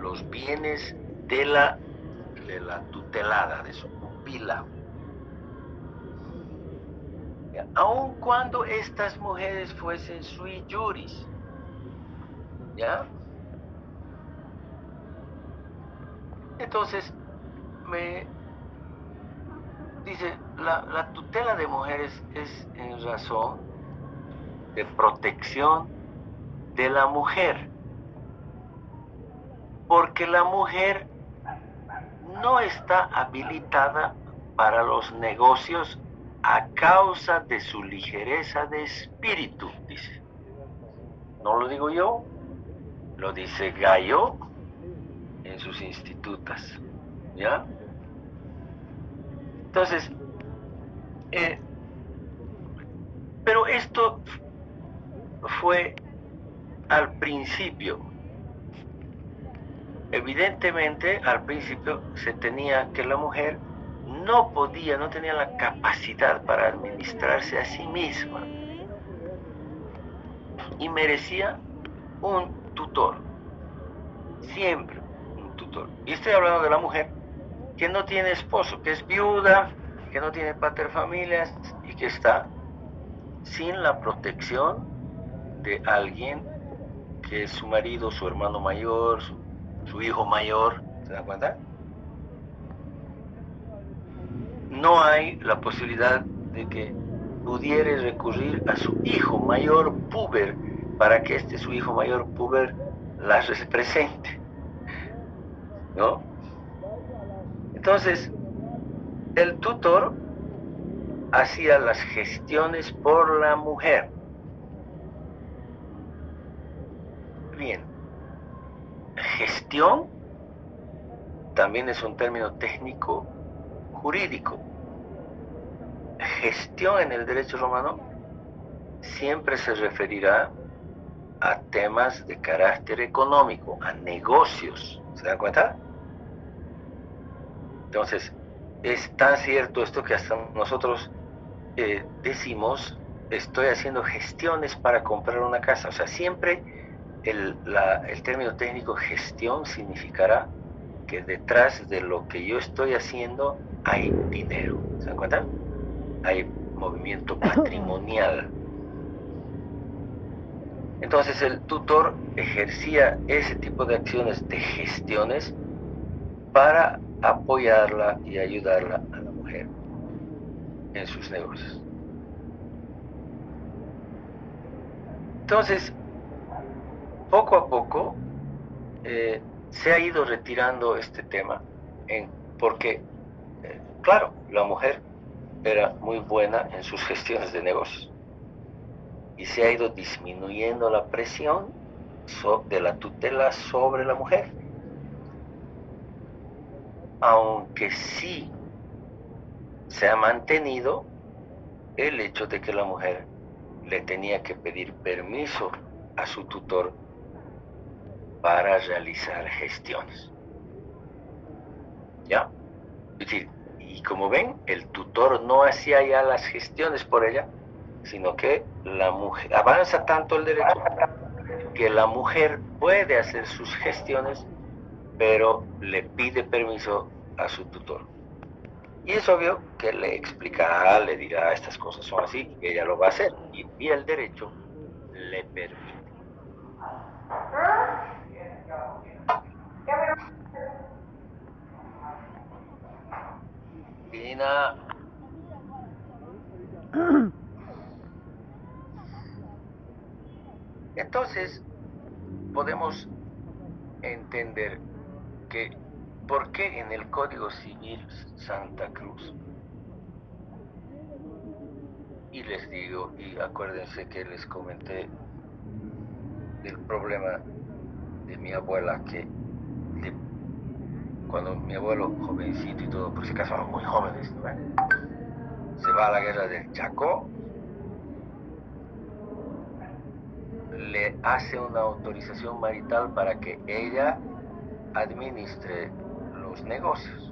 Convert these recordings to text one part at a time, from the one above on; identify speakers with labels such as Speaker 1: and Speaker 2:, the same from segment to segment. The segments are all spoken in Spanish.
Speaker 1: los bienes de la tutelada, de su pupila. Aun cuando estas mujeres fuesen sui juris, ¿ya? Entonces, me dice, la tutela de mujeres es en razón de protección de la mujer, porque la mujer no está habilitada para los negocios a causa de su ligereza de espíritu, dice. No lo digo yo, lo dice Gallo en sus institutas, ¿ya? Entonces, pero esto fue al principio. Evidentemente, al principio se tenía que la mujer no tenía la capacidad para administrarse a sí misma y merecía un tutor, siempre un tutor. Y estoy hablando de la mujer que no tiene esposo, que es viuda, que no tiene paterfamilias y que está sin la protección de alguien que es su marido, su hermano mayor, su hijo mayor, ¿se dan cuenta? No hay la posibilidad de que pudiera recurrir a su hijo mayor puber para que su hijo mayor puber la represente, ¿no? Entonces, el tutor hacía las gestiones por la mujer. Bien, gestión también es un término técnico jurídico. Gestión en el derecho romano siempre se referirá a temas de carácter económico, a negocios. ¿Se dan cuenta? Entonces, es tan cierto esto que hasta nosotros decimos, estoy haciendo gestiones para comprar una casa. O sea, siempre el término técnico gestión significará que detrás de lo que yo estoy haciendo hay dinero. ¿Se dan cuenta? Hay movimiento patrimonial. Entonces el tutor ejercía ese tipo de acciones, de gestiones, para apoyarla y ayudarla a la mujer en sus negocios. Entonces, poco a poco se ha ido retirando este tema, porque, claro, la mujer era muy buena en sus gestiones de negocios y se ha ido disminuyendo la presión de la tutela sobre la mujer, aunque sí se ha mantenido el hecho de que la mujer le tenía que pedir permiso a su tutor para realizar gestiones. ¿Ya? Es decir, y como ven, el tutor no hacía ya las gestiones por ella, sino que la mujer, avanza tanto el derecho que la mujer puede hacer sus gestiones, pero le pide permiso a su tutor. Y es obvio que le explicará, le dirá, estas cosas son así, y ella lo va a hacer. Y el derecho le permite. Dina. Entonces, podemos entender que por qué en el Código Civil Santa Cruz, y les digo, y acuérdense que les comenté del problema de mi abuela, que cuando mi abuelo jovencito y todo, pues se casaron muy jóvenes, ¿no? Se va a la guerra del Chaco, le hace una autorización marital para que ella administre los negocios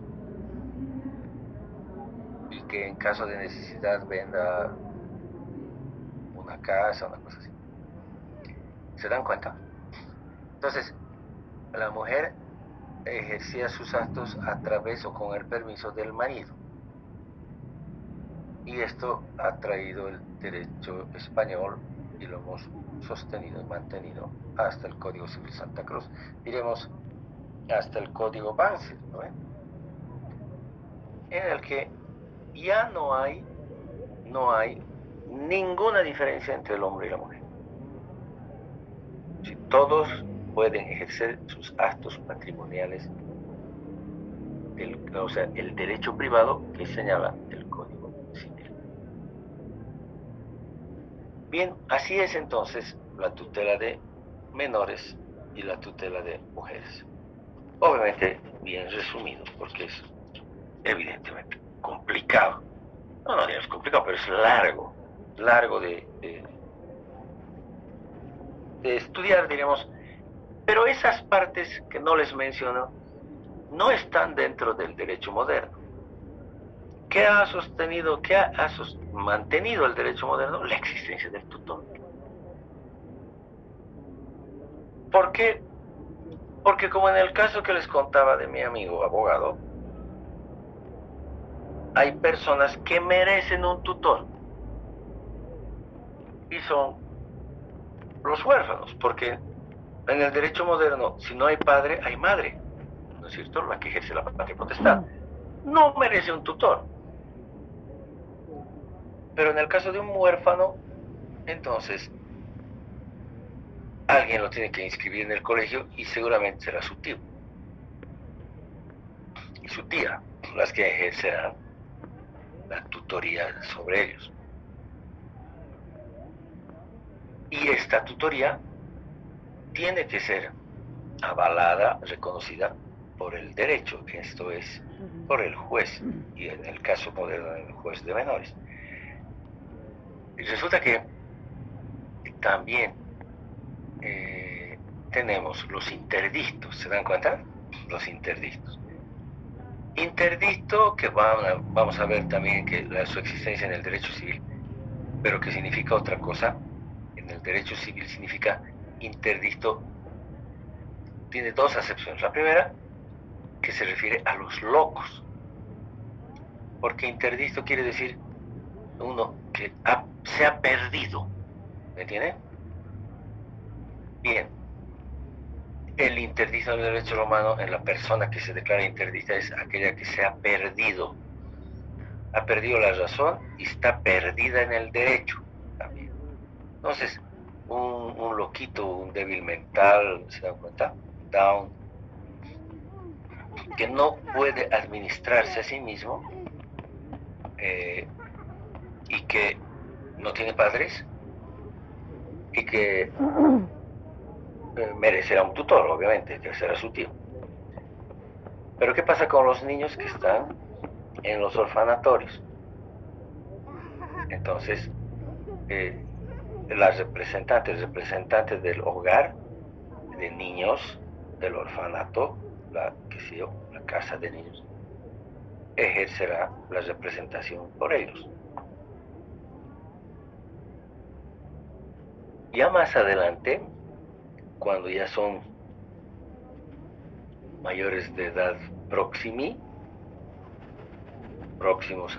Speaker 1: y que en caso de necesidad venda una casa, una cosa así. ¿Se dan cuenta? Entonces, la mujer ejercía sus actos a través o con el permiso del marido. Y esto ha traído el derecho español y lo hemos sostenido y mantenido hasta el Código Civil Santa Cruz. Diremos hasta el Código Banzer, ¿no? En el que ya no hay ninguna diferencia entre el hombre y la mujer. Si todos pueden ejercer sus actos patrimoniales, o sea, el derecho privado que señala el Código Civil. Bien, así es entonces la tutela de menores y la tutela de mujeres. Obviamente bien resumido, porque es evidentemente complicado. No digamos complicado, pero es largo de estudiar, diremos. Pero esas partes que no les menciono no están dentro del derecho moderno. ¿Qué ha sostenido, mantenido el derecho moderno? La existencia del tutor. ¿Por qué? Porque como en el caso que les contaba de mi amigo abogado, hay personas que merecen un tutor y son los huérfanos, porque en el derecho moderno, si no hay padre, hay madre, ¿no es cierto? La que ejerce la patria potestad. No merece un tutor. Pero en el caso de un huérfano, entonces, alguien lo tiene que inscribir en el colegio y seguramente será su tío y su tía las que ejercerán la tutoría sobre ellos. Y esta tutoría tiene que ser avalada, reconocida por el derecho, esto es, por el juez, y en el caso moderno, el juez de menores. Y resulta que también tenemos los interdictos, ¿se dan cuenta? Los interdictos. Interdicto que vamos a ver también que su existencia en el derecho civil, pero que significa otra cosa. En el derecho civil significa interdicto, tiene dos acepciones. La primera, que se refiere a los locos, porque interdicto quiere decir uno que se ha perdido, ¿me entiende? Bien, el interdicto del derecho romano, en la persona que se declara interdicta, es aquella que se ha perdido la razón y está perdida en el derecho también. Entonces, un loquito, un débil mental, ¿se dan cuenta? Down, que no puede administrarse a sí mismo y que no tiene padres y que merecerá un tutor, obviamente, que será su tío. Pero ¿qué pasa con los niños que están en los orfanatorios? Entonces, los representantes del hogar de niños, del orfanato, la casa de niños, ejercerá la representación por ellos. Ya más adelante, cuando ya son mayores de edad próximos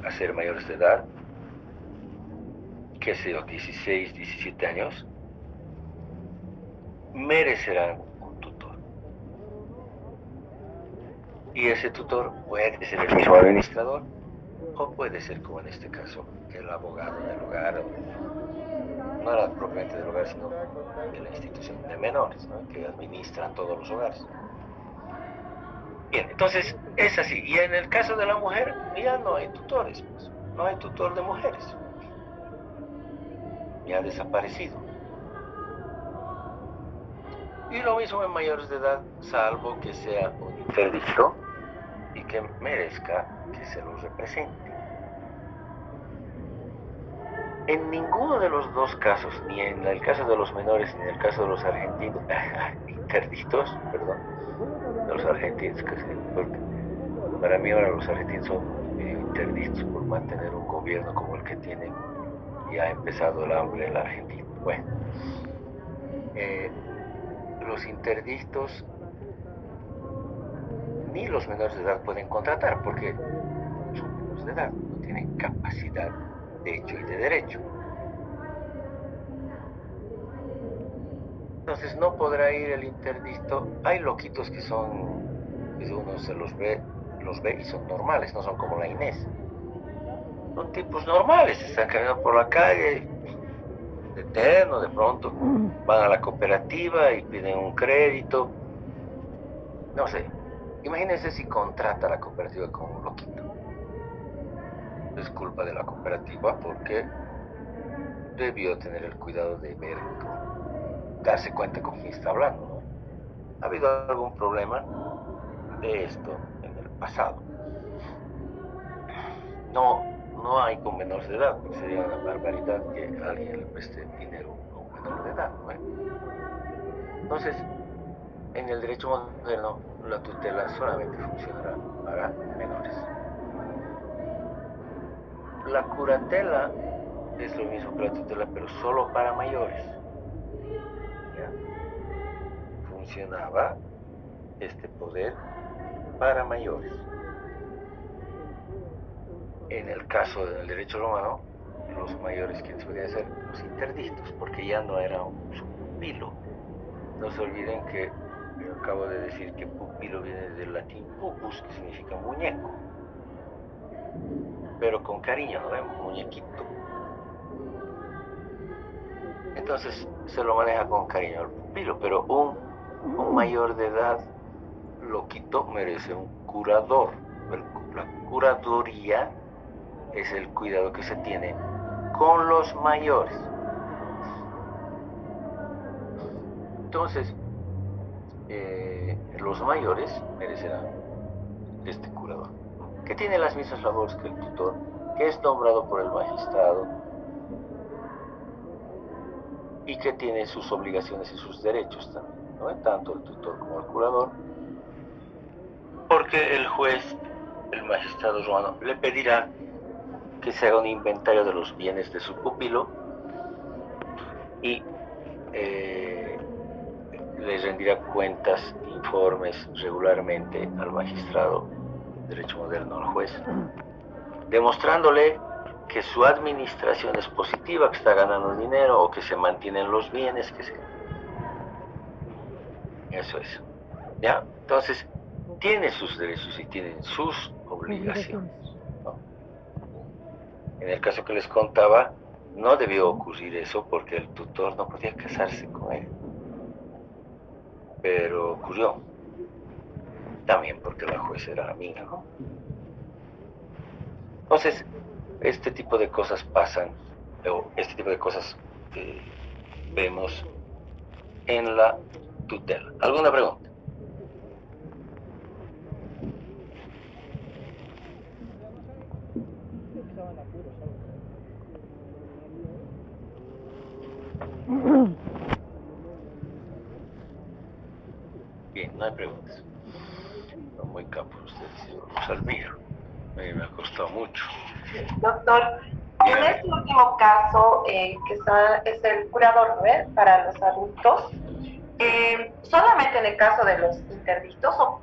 Speaker 1: a ser mayores de edad, qué sé yo, 16, 17 años, merecerán un tutor. Y ese tutor puede ser el mismo administrador o puede ser, como en este caso, el abogado del hogar, no era propiamente del hogar, sino de la institución de menores, ¿no?, que administran todos los hogares. Bien, entonces es así. Y en el caso de la mujer, ya no hay tutores, pues. No hay tutor de mujeres. Ya ha desaparecido. Y lo mismo en mayores de edad, salvo que sea un interdicto y que merezca que se los represente. En ninguno de los dos casos, ni en el caso de los menores ni en el caso de los argentinos, interdictos, perdón, de los argentinos, porque para mí ahora los argentinos son interdictos por mantener un gobierno como el que tienen, y ha empezado el hambre en la Argentina. Bueno, los interdictos ni los menores de edad pueden contratar, porque son menores de edad, no tienen capacidad de hecho y de derecho. Entonces no podrá ir el interdicto. Hay loquitos que son, pues uno se los ve y son normales, no son como la Inés. Son tipos normales, están caminando por la calle, de eterno, de pronto van a la cooperativa y piden un crédito. No sé, imagínense si contrata la cooperativa con un loquito. Es culpa de la cooperativa porque debió tener el cuidado de ver, darse cuenta con quién está hablando, ¿no? ¿Ha habido algún problema de esto en el pasado? No hay con menores de edad, porque sería una barbaridad que alguien le preste dinero a un menor de edad, ¿no? Entonces, en el derecho moderno, la tutela solamente funcionará para menores. La curatela es lo mismo que la tutela, pero solo para mayores. ¿Ya? Funcionaba este poder para mayores. En el caso del derecho romano, los mayores, ¿quiénes podían ser? Los interdictos, porque ya no era su pupilo. No se olviden que acabo de decir que pupilo viene del latín pupus, que significa muñeco. Pero con cariño, ¿no ven? Muñequito. Entonces se lo maneja con cariño al pupilo, pero un mayor de edad loquito merece un curador. La curaduría es el cuidado que se tiene con los mayores. Entonces, los mayores merecerán este curador, que tiene las mismas labores que el tutor, que es nombrado por el magistrado y que tiene sus obligaciones y sus derechos también, ¿no? Tanto el tutor como el curador, porque el juez, el magistrado romano, le pedirá que se haga un inventario de los bienes de su pupilo y le rendirá cuentas, informes regularmente al magistrado de derecho moderno, al juez, demostrándole que su administración es positiva, que está ganando dinero o que se mantienen los bienes, eso es. ¿Ya? Entonces, tiene sus derechos y tienen sus obligaciones, ¿no? En el caso que les contaba, no debió ocurrir eso porque el tutor no podía casarse con él. Pero ocurrió. También porque la jueza era amiga, ¿no? Entonces, este tipo de cosas pasan, o este tipo de cosas vemos en la tutela. ¿Alguna pregunta? Bien, no hay preguntas. Son muy capos ustedes, yo los admiro. A mí me ha costado mucho.
Speaker 2: Doctor, en este último caso, es el curador, ¿no? Para los adultos, solamente en el caso de los interdictos, o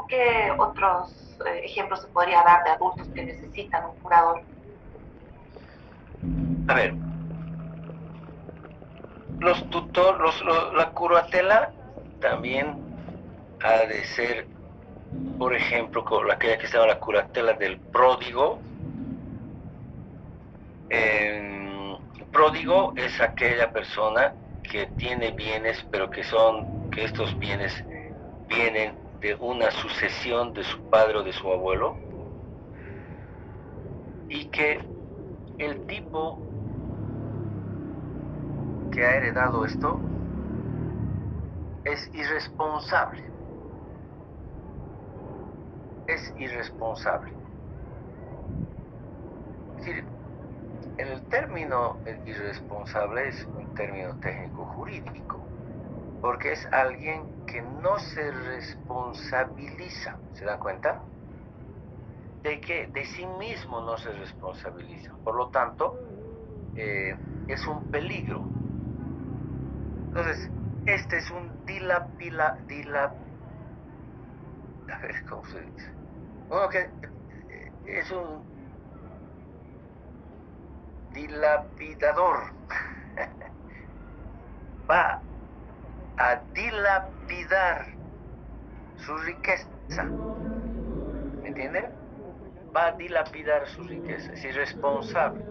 Speaker 2: qué otros ejemplos se podría dar de adultos que necesitan un curador.
Speaker 1: A ver, la curatela también ha de ser, por ejemplo, aquella que se llama la curatela del pródigo. Pródigo es aquella persona que tiene bienes, pero que estos bienes vienen de una sucesión de su padre o de su abuelo, y que el tipo que ha heredado esto es irresponsable. Es irresponsable. Es decir, el término irresponsable es un término técnico jurídico, porque es alguien que no se responsabiliza. ¿Se dan cuenta? De que de sí mismo no se responsabiliza. Por lo tanto, es un peligro. Entonces, este es un a ver, ¿cómo se dice? Bueno, que es un dilapidador. Va a dilapidar su riqueza. ¿Me entiende? Va a dilapidar su riqueza. Es irresponsable.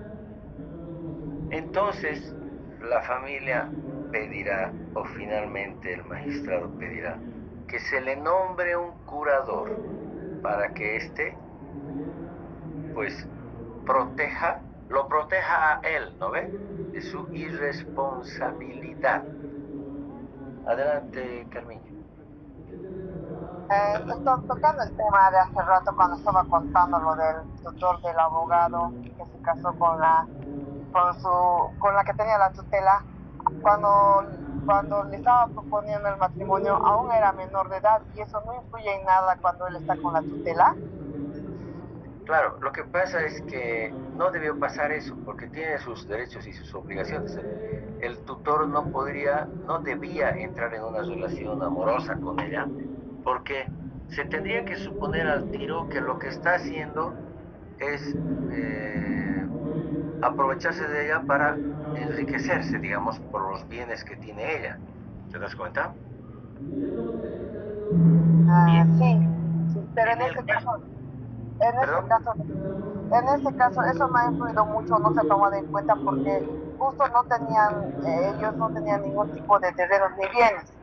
Speaker 1: Entonces, la familia pedirá, o finalmente el magistrado pedirá, que se le nombre un curador para que éste, pues, lo proteja a él, ¿no ve? De su irresponsabilidad. Adelante, Carmiño.
Speaker 3: Estoy tocando el tema de hace rato cuando estaba contando lo del tutor del abogado que se casó con la que tenía la tutela. Cuando le estaba proponiendo el matrimonio aún era menor de edad y eso no influye en nada cuando él está con la tutela.
Speaker 1: Claro, lo que pasa es que no debió pasar eso, porque tiene sus derechos y sus obligaciones. El tutor no debía entrar en una relación amorosa con ella, porque se tendría que suponer al tiro que lo que está haciendo es aprovecharse de ella para enriquecerse, digamos, por los bienes que tiene ella. ¿Te das cuenta?
Speaker 3: Sí, pero en ese caso eso me ha influido mucho, no se ha tomado en cuenta porque justo ellos no tenían ningún tipo de terrenos ni bienes.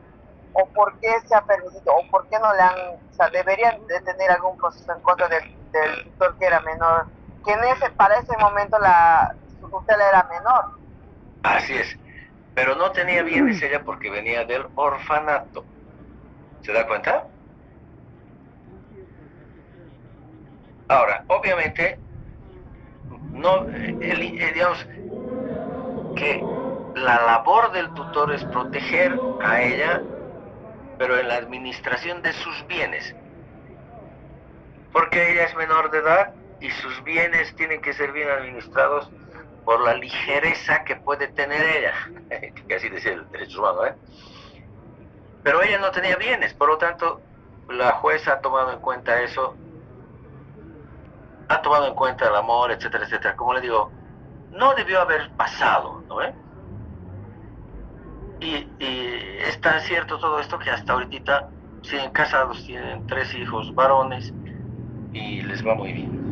Speaker 3: O por qué se ha permitido, o por qué no le han, o sea, deberían de tener algún proceso en contra del tutor que era menor, que para ese momento su tutela era menor.
Speaker 1: Así es, pero no tenía bienes ella porque venía del orfanato. ¿Se da cuenta? Ahora, obviamente, no, digamos que la labor del tutor es proteger a ella, pero en la administración de sus bienes, porque ella es menor de edad y sus bienes tienen que ser bien administrados por la ligereza que puede tener ella, que así decía el derecho humano, ¿eh? Pero ella no tenía bienes, por lo tanto, la jueza ha tomado en cuenta eso, ha tomado en cuenta el amor, etcétera, etcétera. Como le digo, no debió haber pasado, ¿no ve? Y es tan cierto todo esto que hasta ahorita siguen casados, tienen 3 hijos varones y les va muy bien.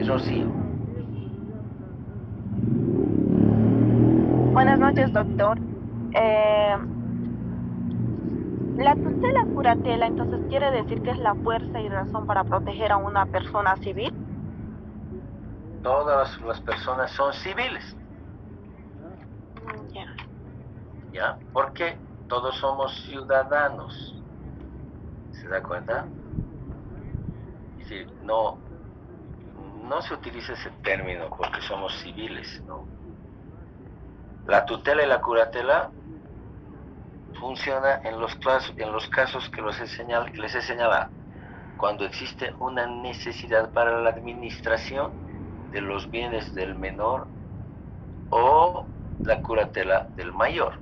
Speaker 1: Rocío.
Speaker 4: Buenas noches, doctor. La tutela curatela, entonces, ¿quiere decir que es la fuerza y razón para proteger a una persona civil?
Speaker 1: Todas las personas son civiles.
Speaker 4: Ya.
Speaker 1: ¿Ya? Porque todos somos ciudadanos. ¿Se da cuenta? Es decir, no se utiliza ese término porque somos civiles, ¿no? La tutela y la curatela funciona en los casos que les he señalado, cuando existe una necesidad para la administración de los bienes del menor o la curatela del mayor.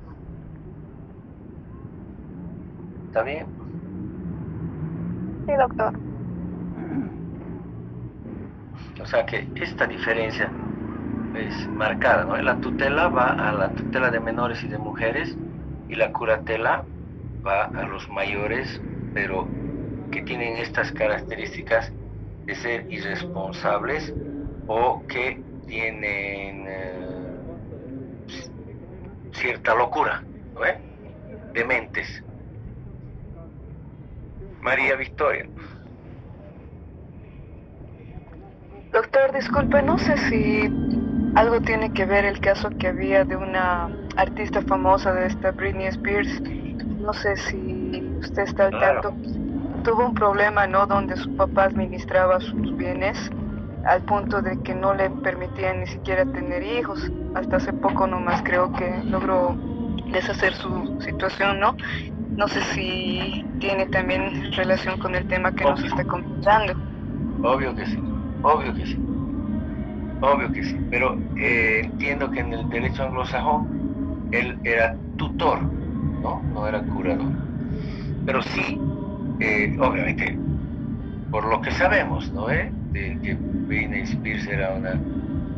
Speaker 1: ¿Está bien?
Speaker 4: Sí, doctor.
Speaker 1: O sea que esta diferencia es marcada, ¿no? La tutela va a la tutela de menores y de mujeres y la curatela va a los mayores, pero que tienen estas características de ser irresponsables o que tienen cierta locura, ¿no? Dementes. María Victoria.
Speaker 5: Doctor, disculpe, no sé si algo tiene que ver el caso que había de una artista famosa de esta Britney Spears. No sé si usted está al tanto. Tuvo un problema, ¿no? Donde su papá administraba sus bienes al punto de que no le permitían ni siquiera tener hijos. Hasta hace poco nomás creo que logró deshacer su situación, ¿no? No sé si tiene también relación con el tema que nos está comentando.
Speaker 1: Obvio que sí. Pero entiendo que en el derecho anglosajón él era tutor, ¿no? No era curador. Pero sí, obviamente, por lo que sabemos, ¿no? De que Britney Spears era una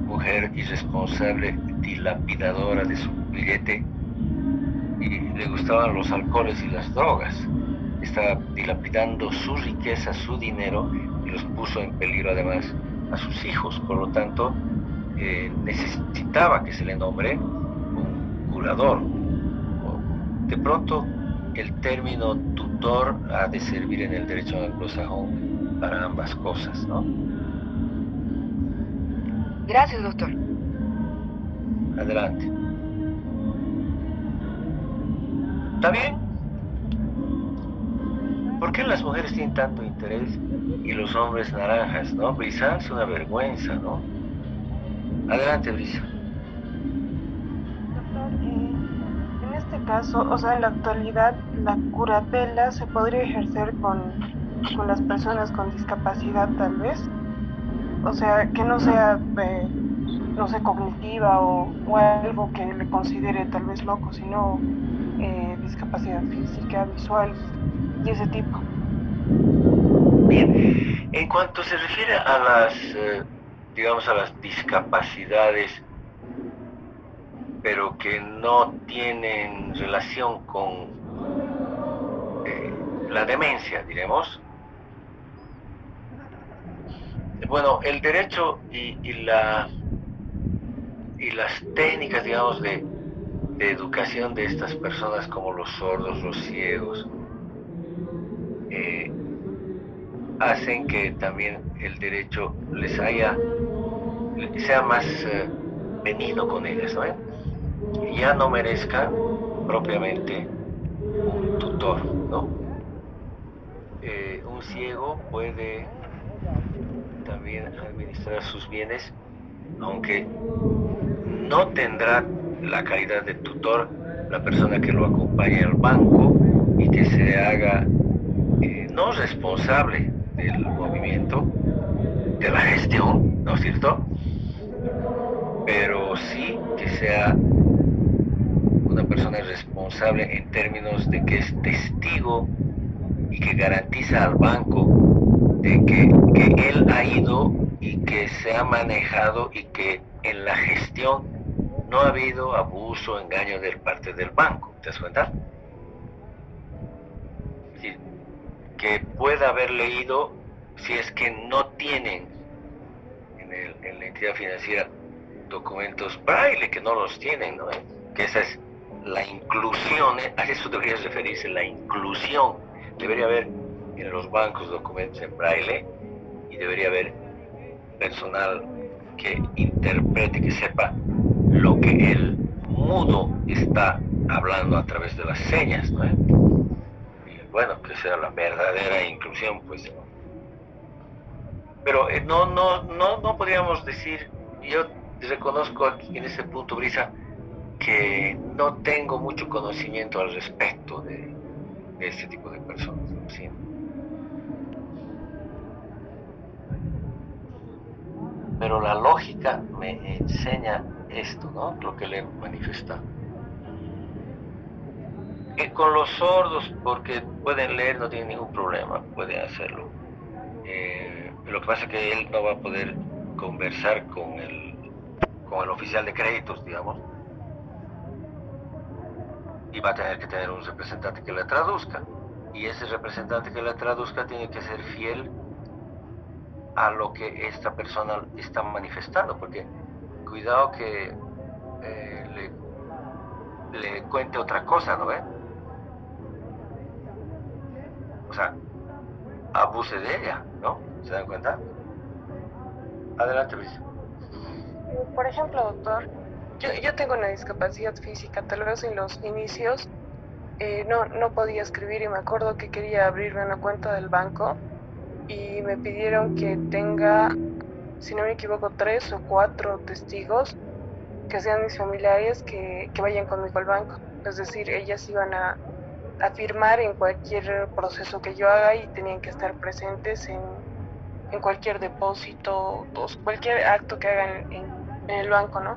Speaker 1: mujer irresponsable, dilapidadora de su billete, y le gustaban los alcoholes y las drogas. Estaba dilapidando su riqueza, su dinero, y los puso en peligro además a sus hijos. Por lo tanto, necesitaba que se le nombre un curador. De pronto, el término tutor ha de servir en el derecho anglosajón para ambas cosas, ¿no?
Speaker 5: Gracias, doctor.
Speaker 1: Adelante. ¿Está bien? ¿Por qué las mujeres tienen tanto interés y los hombres naranjas, no? Brisa, es una vergüenza, ¿no? Adelante, Brisa.
Speaker 4: Doctor, en este caso, o sea, en la actualidad, la curatela se podría ejercer con las personas con discapacidad, tal vez. O sea, que no sea, no sé, cognitiva o algo que le considere tal vez loco, sino discapacidad física, visual y ese tipo.
Speaker 1: Bien, en cuanto se refiere a las, digamos, a las discapacidades, pero que no tienen relación con la demencia, diremos. Bueno, el derecho y las técnicas, digamos, de educación de estas personas, como los sordos, los ciegos, hacen que también el derecho sea más benigno con ellas, ¿no? Ya no merezca propiamente un tutor, ¿no? Un ciego puede también administrar sus bienes, aunque no tendrá la calidad de tutor la persona que lo acompañe al banco y que se haga no responsable del movimiento, de la gestión, ¿no es cierto? Pero sí que sea una persona responsable en términos de que es testigo y que garantiza al banco de que él ha ido y que se ha manejado y que en la gestión no ha habido abuso o engaño de parte del banco. ¿Te das cuenta? Es decir, que pueda haber leído, si es que no tienen en la entidad financiera documentos braille, que no los tienen, ¿no? Que esa es la inclusión, a eso debería referirse, la inclusión. Debería haber en los bancos documentos en braille y debería haber personal que interprete, que sepa lo que el mudo está hablando a través de las señas, ¿no? Y bueno, que sea la verdadera inclusión, pues. Pero no podríamos decir, yo reconozco aquí en ese punto, Brisa, que no tengo mucho conocimiento al respecto de este tipo de personas, ¿no? ¿Sí? Pero la lógica me enseña esto, ¿no? Lo que le he manifestado. Que con los sordos, porque pueden leer, no tienen ningún problema, pueden hacerlo. Lo que pasa es que él no va a poder conversar con el oficial de créditos, digamos, y va a tener que tener un representante que le traduzca. Y ese representante que le traduzca tiene que ser fiel a lo que esta persona está manifestando, porque cuidado que le cuente otra cosa, ¿no ve? O sea, abuse de ella, ¿no? ¿Se dan cuenta? Adelante, Luis.
Speaker 6: Por ejemplo, doctor, yo tengo una discapacidad física, tal vez en los inicios no podía escribir y me acuerdo que quería abrirme una cuenta del banco y me pidieron que tenga, si no me equivoco, 3 o 4 testigos que sean mis familiares que vayan conmigo al banco. Es decir, ellas iban a firmar en cualquier proceso que yo haga y tenían que estar presentes en cualquier depósito, cualquier acto que hagan en el banco, ¿no?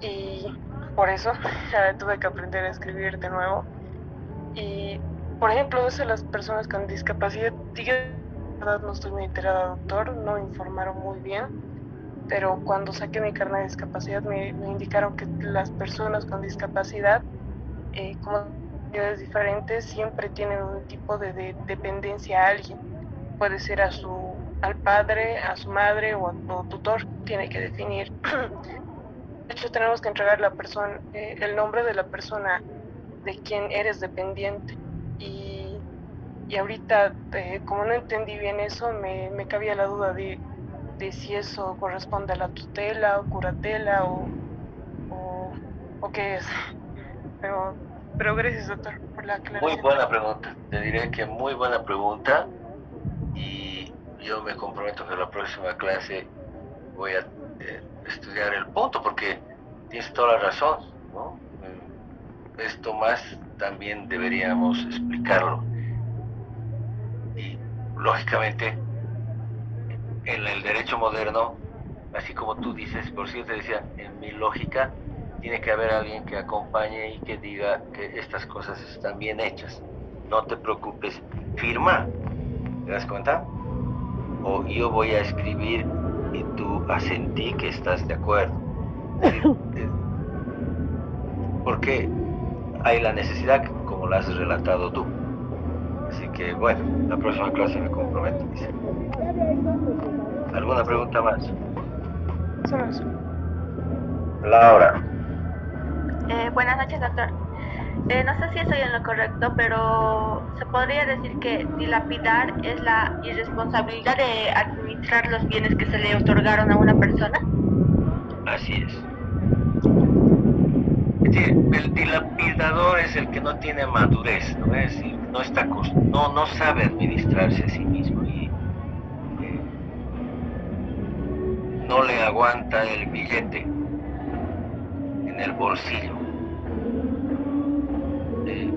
Speaker 6: Y por eso tuve que aprender a escribir de nuevo. Y por ejemplo, eso de las personas con discapacidad, yo la verdad no estoy muy enterada, doctor, no me informaron muy bien, pero cuando saqué mi carnet de discapacidad me indicaron que las personas con discapacidad, como actividades diferentes, siempre tienen un tipo de dependencia a alguien. Puede ser al padre, a su madre o tutor, tiene que definir. De hecho, tenemos que entregar el nombre de la persona de quien eres dependiente. Y ahorita, como no entendí bien eso, me cabía la duda de si eso corresponde a la tutela o curatela o qué es. Pero gracias, doctor, por la aclaración.
Speaker 1: Muy buena pregunta, te diré que muy buena pregunta, y yo me comprometo que la próxima clase voy a estudiar el punto, porque tienes toda la razón, ¿no? Esto más también deberíamos explicarlo. Y lógicamente en el derecho moderno, así como tú dices, por cierto, decía, en mi lógica tiene que haber alguien que acompañe y que diga que estas cosas están bien hechas. No te preocupes, firma, ¿te das cuenta? O yo voy a escribir y tú asentí que estás de acuerdo. Porque hay la necesidad, como la has relatado tú. Así que bueno, la próxima clase me comprometo, dice. ¿Alguna pregunta más?
Speaker 6: Solo eso.
Speaker 1: Laura.
Speaker 7: Buenas noches, doctor. No sé si estoy en lo correcto, pero ¿se podría decir que dilapidar es la irresponsabilidad de administrar los bienes que se le otorgaron a una persona?
Speaker 1: Así es. El dilapidador es el que no tiene madurez, ¿no? Es decir, no sabe administrarse a sí mismo y no le aguanta el billete en el bolsillo.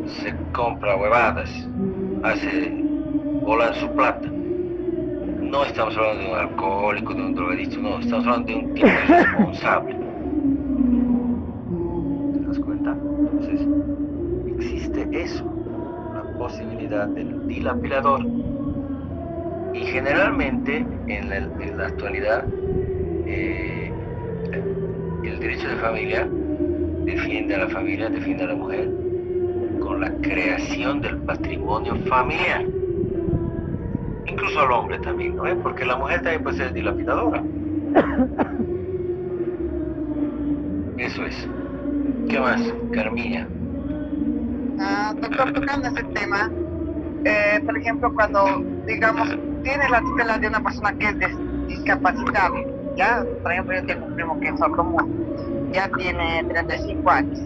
Speaker 1: Se compra huevadas, hace volar su plata. No estamos hablando de un alcohólico, de un drogadicto, no, estamos hablando de un tipo irresponsable. ¿Te das cuenta? Entonces, existe eso, la posibilidad del dilapidador. Y generalmente, en la actualidad, el derecho de familia defiende a la familia, defiende a la mujer con la creación del patrimonio familiar. Incluso al hombre también, ¿no? Porque la mujer también puede ser dilapidadora. Eso es. ¿Qué más, Carmilla?
Speaker 3: Doctor, tocando ese tema, por ejemplo, cuando, digamos, tiene la tutela de una persona que es discapacitada, ya, por ejemplo, yo tengo un primo que es sordomudo, ya tiene 35 años,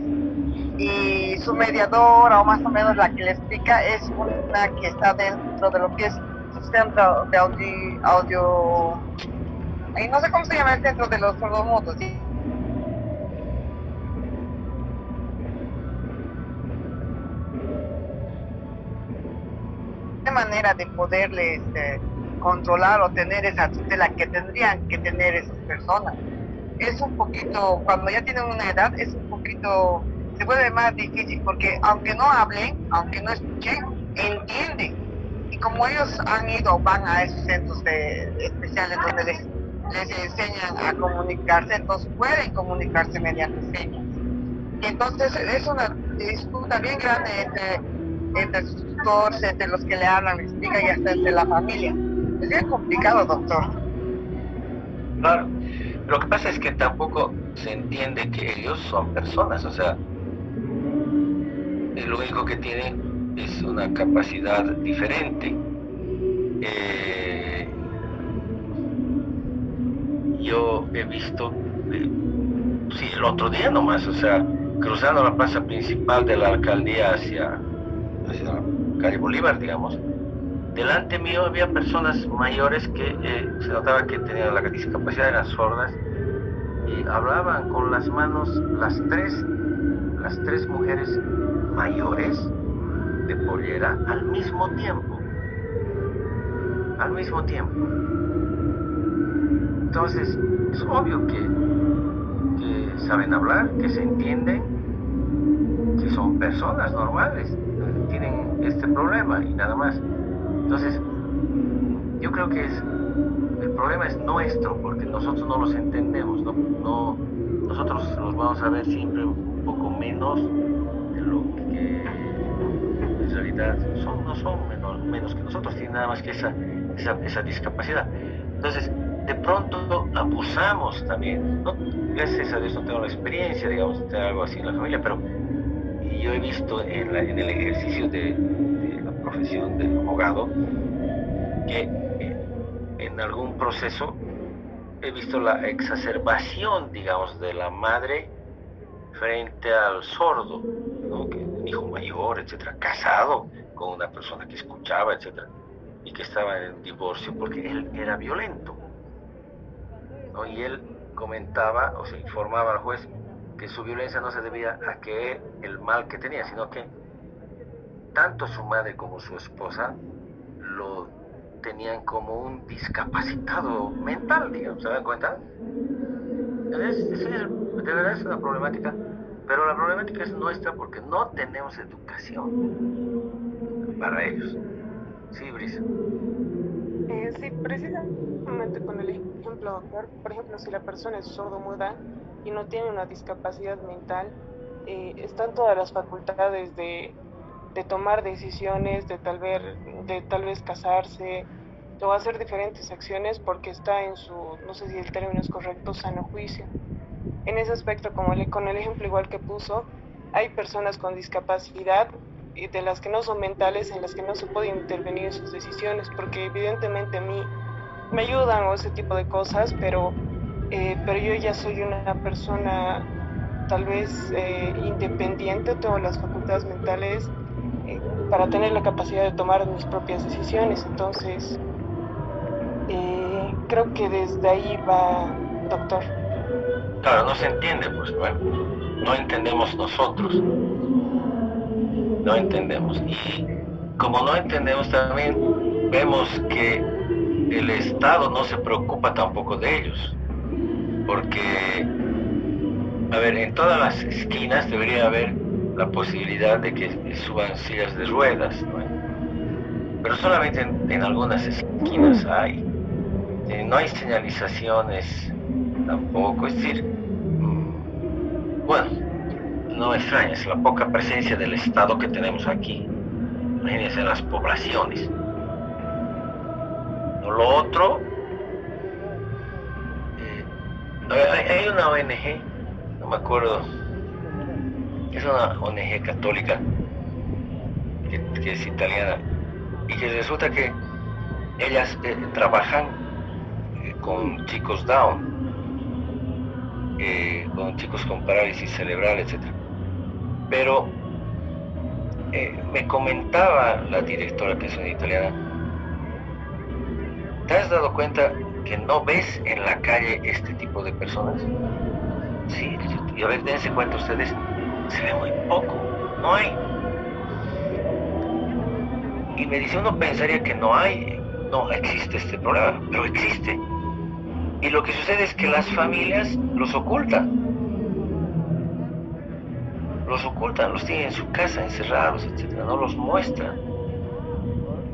Speaker 3: y su mediadora, o más o menos la que le explica, es una que está dentro de lo que es su centro de audio, y no sé cómo se llama el centro de los sordomudos, ¿sí? De manera de poderles controlar o tener esa tutela que tendrían que tener esas personas. Es un poquito, cuando ya tienen una edad, es un poquito, se vuelve más difícil, porque aunque no hablen, aunque no escuchen, entienden. Y como ellos van a esos centros especiales donde les enseñan a comunicarse, entonces pueden comunicarse mediante señas. Y entonces es una disputa bien grande entre sus tutores, entre los que le hablan, le explican, y hasta entre la familia. Es bien complicado, doctor.
Speaker 1: Claro. Lo que pasa es que tampoco se entiende que ellos son personas, o sea, lo único que tienen es una capacidad diferente. Yo he visto, sí, el otro día nomás, o sea, cruzando la plaza principal de la alcaldía hacia la calle Bolívar, digamos, delante mío había personas mayores que se notaba que tenían la discapacidad, eran sordas, y hablaban con las manos, las tres mujeres mayores de pollera al mismo tiempo. Entonces, es obvio que saben hablar, que se entienden, que son personas normales, tienen este problema y nada más. Entonces, yo creo que el problema es nuestro, porque nosotros no los entendemos, nosotros los vamos a ver siempre un poco menos de lo que en realidad no son menos que nosotros, tienen nada más que esa discapacidad. Entonces, de pronto abusamos también, ¿no? Gracias a Dios no tengo la experiencia, digamos, de tener algo así en la familia, pero yo he visto en el ejercicio de la profesión del abogado que en algún proceso he visto la exacerbación, digamos, de la madre frente al sordo, ¿no? Que un hijo mayor, etcétera, casado con una persona que escuchaba, etcétera, y que estaba en divorcio porque él era violento, ¿no? Y él comentaba o se informaba al juez que su violencia no se debía a que el mal que tenía, sino que tanto su madre como su esposa lo tenían como un discapacitado mental, digamos, ¿se dan cuenta? Entonces, de verdad es una problemática, pero la problemática es nuestra porque no tenemos educación para ellos. Sí, Brisa.
Speaker 6: Sí, precisamente con el ejemplo, por ejemplo, si la persona es sordomuda y no tiene una discapacidad mental, están todas las facultades de tomar decisiones, de tal vez casarse o hacer diferentes acciones porque está en su, no sé si el término es correcto, sano juicio. En ese aspecto, con el ejemplo igual que puso, hay personas con discapacidad y de las que no son mentales, en las que no se puede intervenir en sus decisiones, porque evidentemente a mí me ayudan o ese tipo de cosas, pero yo ya soy una persona tal vez independiente, tengo las facultades mentales para tener la capacidad de tomar mis propias decisiones. Entonces, creo que desde ahí va, doctor.
Speaker 1: Claro, no se entiende, pues bueno, no entendemos nosotros, no entendemos. Y como no entendemos también, vemos que el Estado no se preocupa tampoco de ellos, porque, a ver, en todas las esquinas debería haber la posibilidad de que suban sillas de ruedas, ¿no? Pero solamente en algunas esquinas hay. No hay señalizaciones tampoco, es decir, bueno, no me extraña, es la poca presencia del Estado que tenemos aquí. Imagínense en las poblaciones. Lo otro, hay una ONG, no me acuerdo, es una ONG católica que es italiana y que resulta que ellas trabajan con chicos Down, con chicos con parálisis cerebral, etc. Pero me comentaba la directora, que es una italiana, ¿te has dado cuenta que no ves en la calle este tipo de personas? Sí, y a ver, dense cuenta ustedes, se ve muy poco, no hay. Y me dice, uno pensaría que no existe este problema, pero existe. Y lo que sucede es que las familias los ocultan, los tienen en su casa encerrados, etcétera, no los muestran.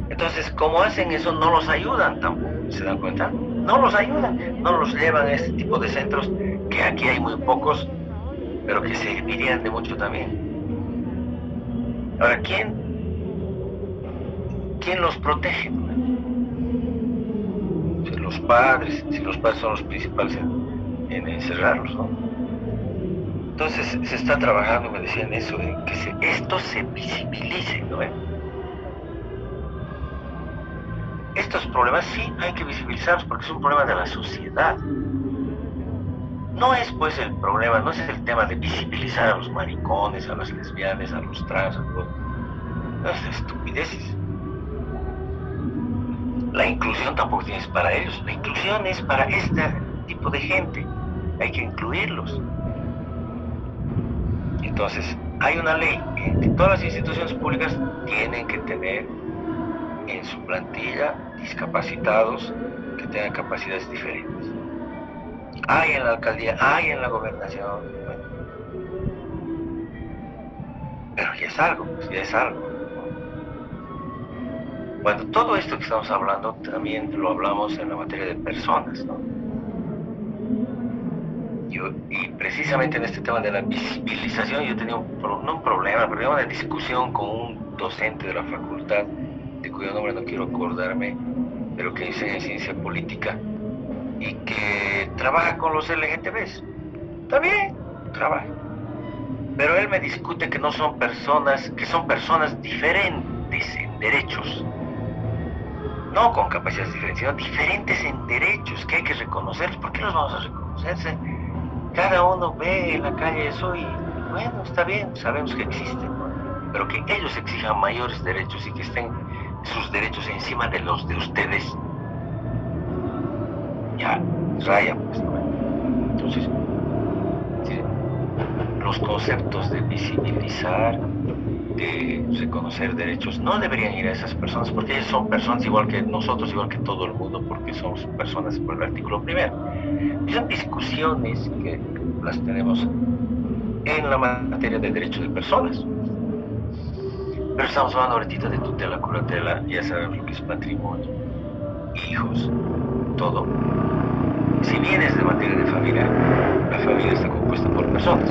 Speaker 1: Entonces, como hacen eso, no los ayudan tampoco, ¿se dan cuenta? No los ayudan, no los llevan a este tipo de centros, que aquí hay muy pocos, pero que servirían de mucho también. Ahora, ¿quién los protege? Si los padres son los principales en encerrarlos, ¿no? Entonces se está trabajando, me decían eso, en que esto se visibilice, ¿no? Estos problemas sí hay que visibilizarlos porque es un problema de la sociedad. No es pues el problema, no es el tema de visibilizar a los maricones, a las lesbianas, a los trans, a todos. No es estupideces. La inclusión tampoco es para ellos, la inclusión es para este tipo de gente, hay que incluirlos. Entonces, hay una ley que todas las instituciones públicas tienen que tener en su plantilla discapacitados que tengan capacidades diferentes. Hay en la alcaldía, hay en la gobernación, bueno. Pero ya es algo, pues ya es algo. Bueno, todo esto que estamos hablando también lo hablamos en la materia de personas, ¿no? Y precisamente en este tema de la visibilización yo tenía no un problema, pero una discusión con un docente de la facultad, de cuyo nombre no quiero acordarme, pero que enseña ciencia política y que trabaja con los LGTBs. Está bien, trabaja. Pero él me discute que no son personas, que son personas diferentes en derechos. No con capacidades diferentes, sino diferentes en derechos, que hay que reconocerlos. ¿Por qué los vamos a reconocerse? Cada uno ve en la calle eso y, bueno, está bien, sabemos que existen, ¿no? Pero que ellos exijan mayores derechos y que estén sus derechos encima de los de ustedes, ya raya, pues, ¿no? Entonces, sí, los conceptos de visibilizar, de reconocer derechos, no deberían ir a esas personas, porque ellos son personas igual que nosotros, igual que todo el mundo, porque somos personas por el artículo primero. Y son discusiones que las tenemos en la materia de derechos de personas. Pero estamos hablando ahorita de tutela, curatela, ya sabemos lo que es patrimonio, hijos, todo. Si bien es de materia de familia, la familia está compuesta por personas.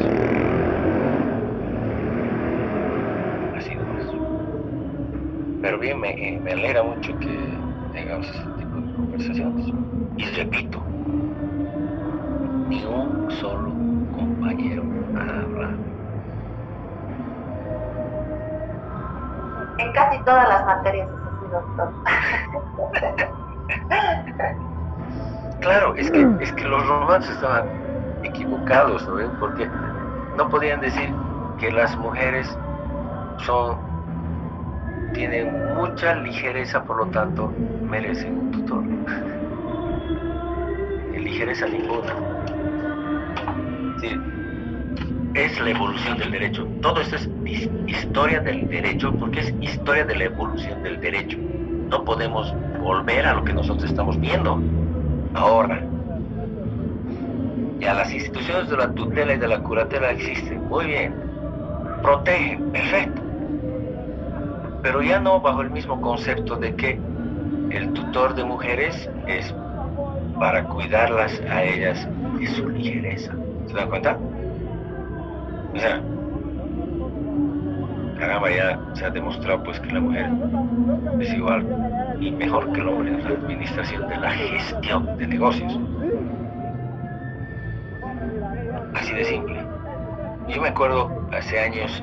Speaker 1: Así nomás. Pero bien, me alegra mucho que tengamos este tipo de conversaciones. Y repito, ni un solo compañero habla.
Speaker 2: En casi todas las materias es así, doctor.
Speaker 1: Claro, es que los romanos estaban equivocados, ¿no? Porque no podían decir que las mujeres tienen mucha ligereza, por lo tanto merecen un tutor. Ligereza ninguna. Sí. Es la evolución del derecho. Todo esto es historia del derecho, porque es historia de la evolución del derecho. No podemos volver a lo que nosotros estamos viendo ahora. Ya las instituciones de la tutela y de la curatela existen, muy bien, protegen, perfecto, pero ya no bajo el mismo concepto de que el tutor de mujeres es para cuidarlas a ellas de su ligereza. ¿Se dan cuenta? O sea, caramba, ya se ha demostrado pues que la mujer es igual y mejor que el hombre en la administración de la gestión de negocios. Así de simple. Yo me acuerdo, hace años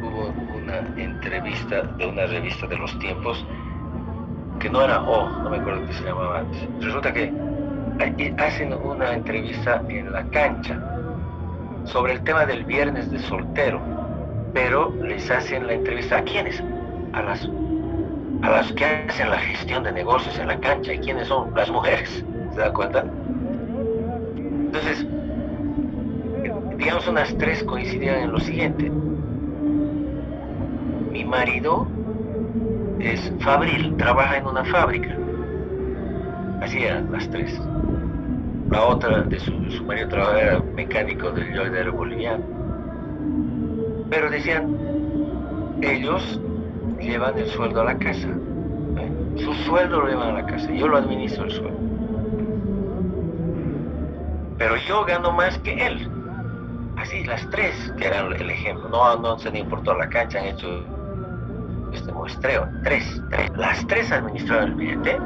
Speaker 1: hubo una entrevista de una revista de los tiempos que no era no me acuerdo qué se llamaba antes. Resulta que hacen una entrevista en la cancha sobre el tema del viernes de soltero, pero les hacen la entrevista ¿a quiénes? A las que hacen la gestión de negocios en la cancha. ¿Y quiénes son? Las mujeres. ¿Se dan cuenta? Entonces, digamos unas tres coincidían en lo siguiente. Mi marido es fabril, trabaja en una fábrica. Así eran las tres. La otra de su marido trabajaba, era mecánico del yoidero boliviano. Pero decían, ellos llevan el sueldo a la casa. Su sueldo lo llevan a la casa. Yo lo administro el sueldo. Pero yo gano más que él. Así, las tres, que eran el ejemplo. No se han ido por toda la cancha, han hecho este muestreo. Tres. Las tres administraban el billete.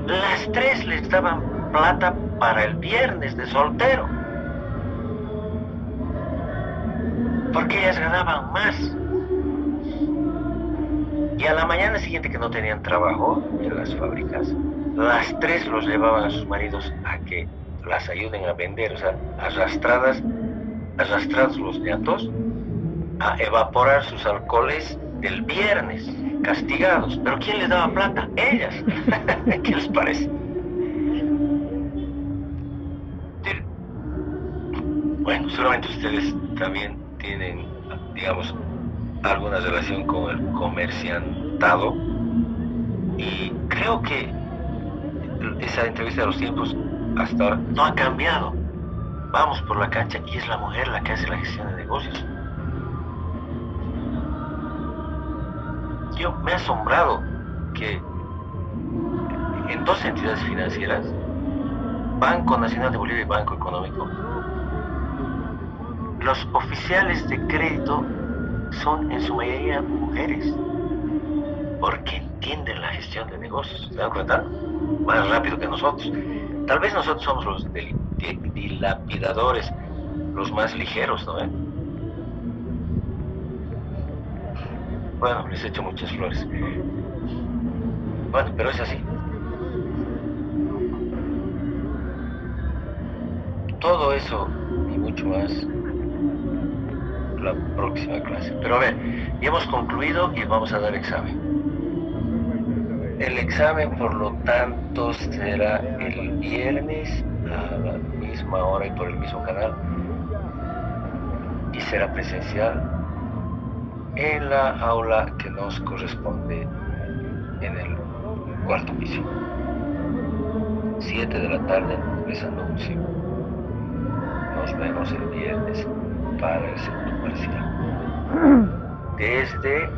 Speaker 1: Las tres les daban plata para el viernes de soltero. Porque ellas ganaban más. Y a la mañana siguiente, que no tenían trabajo en las fábricas, las tres los llevaban a sus maridos a que las ayuden a vender, o sea, arrastrados los llantos, a evaporar sus alcoholes del viernes, castigados. ¿Pero quién les daba plata? Ellas. ¿Qué les parece? Bueno, seguramente ustedes también tienen, digamos, alguna relación con el comerciantado, y creo que esa entrevista de los tiempos hasta ahora no ha cambiado. Vamos por la cancha y es la mujer la que hace la gestión de negocios. Yo me he asombrado que en dos entidades financieras, Banco Nacional de Bolivia y Banco Económico, los oficiales de crédito son en su mayoría mujeres, porque entienden la gestión de negocios, ¿se dan cuenta? Más rápido que nosotros. Tal vez nosotros somos los dilapidadores, los más ligeros, ¿no? Bueno, les echo muchas flores. Bueno, pero es así. Todo eso y mucho más la próxima clase. Pero a ver, ya hemos concluido y vamos a dar examen. El examen, por lo tanto, será el viernes a la misma hora y por el mismo canal. Y será presencial en la aula que nos corresponde en el cuarto piso. 7 de la tarde les anuncio. Nos vemos el viernes para el segundo parcial. Desde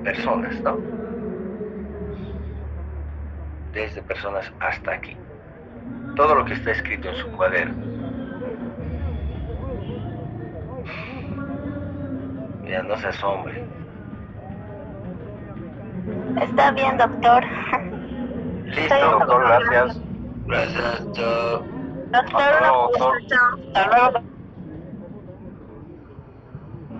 Speaker 1: personas, ¿no? Desde personas hasta aquí. Todo lo que está escrito en su cuaderno. Ya no se asombre.
Speaker 7: Está bien, doctor.
Speaker 1: Listo, doctor, gracias. Gracias, chao.
Speaker 7: Doctor,
Speaker 1: Hasta luego, doctor.
Speaker 7: chao.
Speaker 3: Hasta luego.